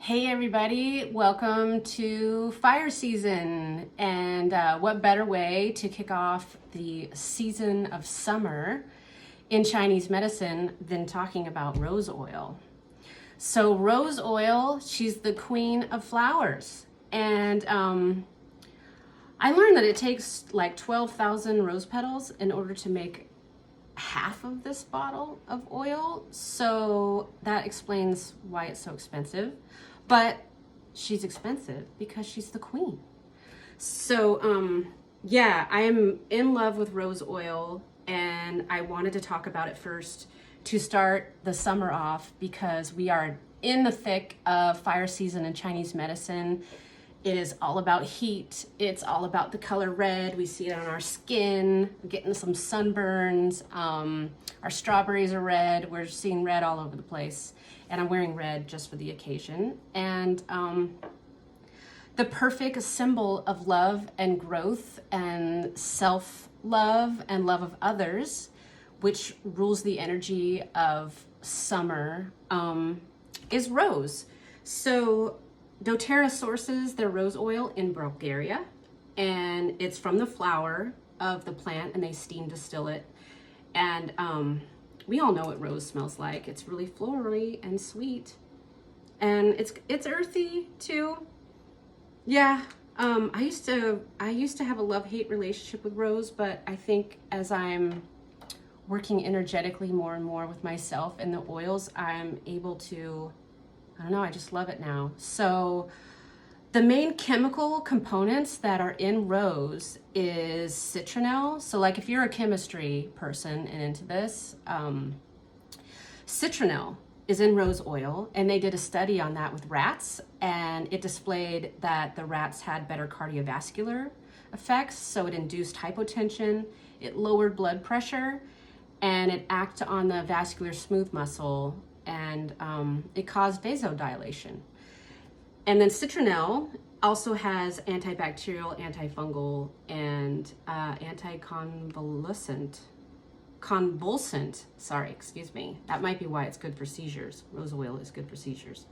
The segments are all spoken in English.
Hey everybody, welcome to fire season. And what better way to kick off the season of summer in Chinese medicine than talking about rose oil. So rose oil, she's the queen of flowers. And I learned that it takes like 12,000 rose petals in order to make half of this bottle of oil. So that explains why it's so expensive. But she's expensive because she's the queen. So yeah, I am in love with rose oil, and I wanted to talk about it first to start the summer off because we are in the thick of fire season in Chinese medicine. It is all about heat. It's all about the color red. We see it on our skin. We're getting some sunburns. Our strawberries are red. We're seeing red all over the place. And I'm wearing red just for the occasion. And the perfect symbol of love and growth and self-love and love of others, which rules the energy of summer, is rose. So doTERRA sources their rose oil in Bulgaria, and it's from the flower of the plant, and they steam distill it. And we all know what rose smells like. It's really florally and sweet, and it's earthy too. Yeah, I used to have a love-hate relationship with rose, but I think as I'm working energetically more and more with myself and the oils, I'm able to, I don't know, I just love it now. So the main chemical components that are in rose is citronelle. So like if you're a chemistry person and into this, citronelle is in rose oil, and they did a study on that with rats, and it displayed that the rats had better cardiovascular effects. So it induced hypotension, it lowered blood pressure, and it acted on the vascular smooth muscle, and it caused vasodilation. And then citronelle also has antibacterial, antifungal, and anticonvulsant. That might be why it's good for seizures. Rose oil is good for seizures.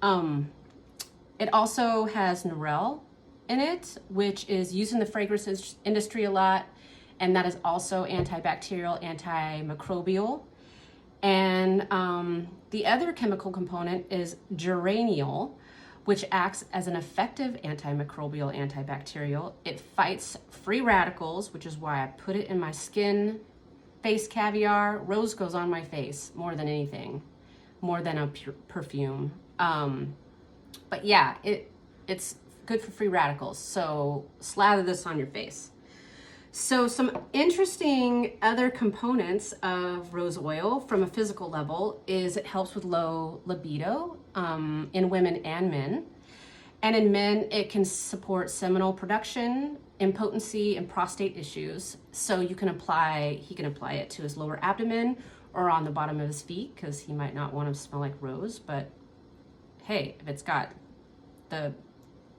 It also has Nerel in it, which is used in the fragrance industry a lot, and that is also antibacterial, antimicrobial. And the other chemical component is geraniol, which acts as an effective antimicrobial, antibacterial. It fights free radicals, which is why I put it in my skin. Face caviar, rose goes on my face more than anything, more than a perfume. But yeah, it's good for free radicals. So slather this on your face. So some interesting other components of rose oil from a physical level is it helps with low libido in women and men. And in men, it can support seminal production, impotency, and prostate issues. So he can apply it to his lower abdomen or on the bottom of his feet, because he might not want to smell like rose. But hey, if it's got the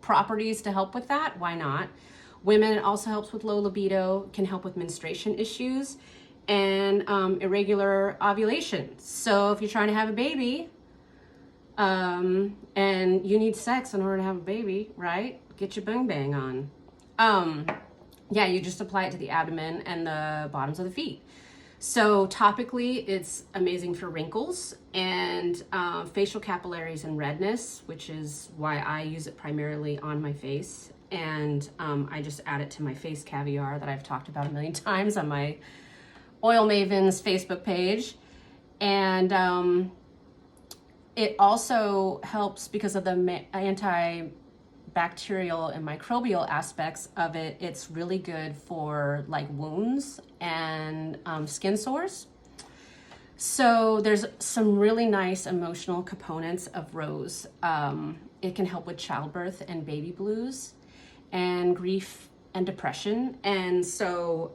properties to help with that, why not? Women, it also helps with low libido, can help with menstruation issues, and irregular ovulation. So if you're trying to have a baby, and you need sex in order to have a baby, right? Get your bang bang on. Yeah, you just apply it to the abdomen and the bottoms of the feet. So topically, it's amazing for wrinkles and facial capillaries and redness, which is why I use it primarily on my face. And I just add it to my face caviar that I've talked about a million times on my Oil Mavens Facebook page. And it also helps because of the antibacterial and microbial aspects of it. It's really good for like wounds and skin sores. So there's some really nice emotional components of rose. It can help with childbirth and baby blues and grief and depression. And so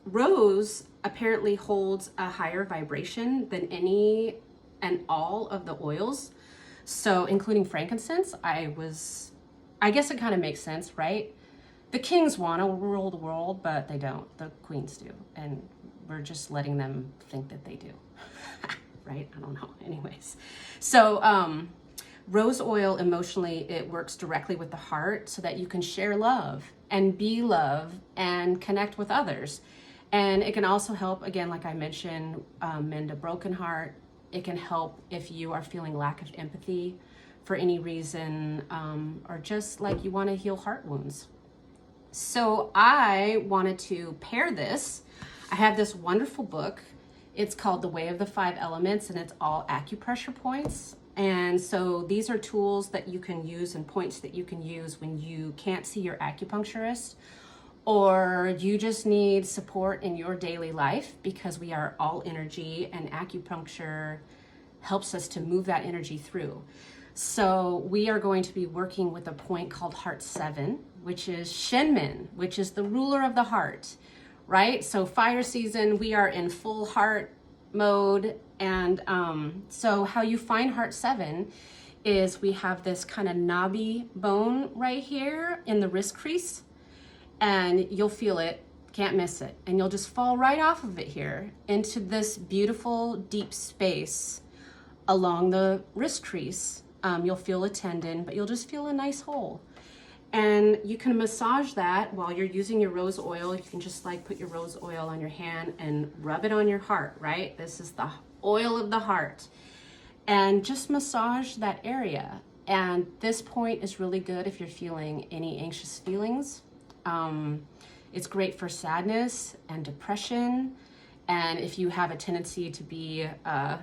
rose apparently holds a higher vibration than any and all of the oils. So including frankincense, I guess it kind of makes sense, right? The kings want to rule the world, but they don't. The queens do. And we're just letting them think that they do, right? I don't know. Anyways. So Rose oil emotionally, it works directly with the heart so that you can share love and be love and connect with others. And it can also help, again, like I mentioned, mend a broken heart. It can help if you are feeling lack of empathy for any reason, or just like you want to heal heart wounds. So I wanted to pair this. I have this wonderful book. It's called The Way of the Five Elements, and it's all acupressure points. And so these are tools that you can use and points that you can use when you can't see your acupuncturist, or you just need support in your daily life, because we are all energy and acupuncture helps us to move that energy through. So we are going to be working with a point called Heart 7, which is Shenmin, which is the ruler of the heart, right? So fire season, we are in full heart mode. And so how you find Heart 7 is we have this kind of knobby bone right here in the wrist crease, and you'll feel it, can't miss it. And you'll just fall right off of it here into this beautiful deep space along the wrist crease. You'll feel a tendon, but you'll just feel a nice hole. And you can massage that while you're using your rose oil. You can just like put your rose oil on your hand and rub it on your heart, right? This is the oil of the heart. And just massage that area. And this point is really good if you're feeling any anxious feelings. It's great for sadness and depression. And if you have a tendency to be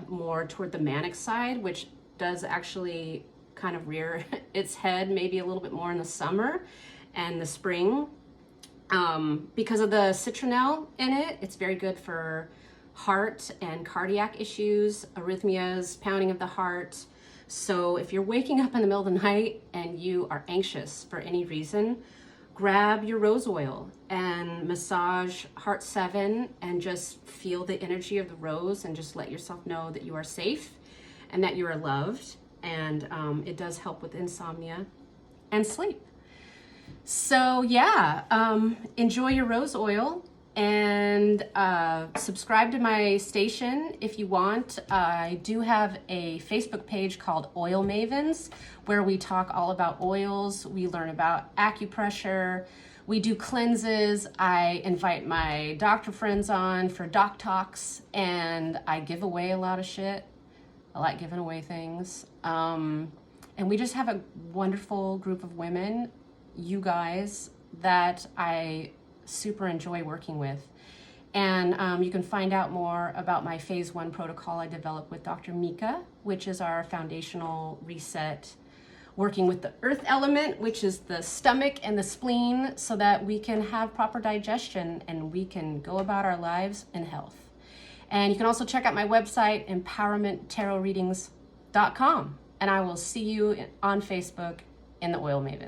more toward the manic side, which does actually kind of rear its head maybe a little bit more in the summer and the spring, because of the citronelle in it, it's very good for heart and cardiac issues, arrhythmias, pounding of the heart. So if you're waking up in the middle of the night and you are anxious for any reason, grab your rose oil and massage Heart 7 and just feel the energy of the rose, and just let yourself know that you are safe and that you are loved. And it does help with insomnia and sleep. So yeah, enjoy your rose oil, and subscribe to my station if you want. I do have a Facebook page called Oil Mavens, where we talk all about oils. We learn about acupressure. We do cleanses. I invite my doctor friends on for doc talks, and I give away a lot of shit. I like giving away things. And we just have a wonderful group of women, you guys, that I super enjoy working with. And you can find out more about my phase 1 protocol I developed with Dr. Mika, which is our foundational reset, working with the earth element, which is the stomach and the spleen, so that we can have proper digestion and we can go about our lives in health. And you can also check out my website, empowermenttarotreadings.com. And I will see you on Facebook in the Oil Mavens.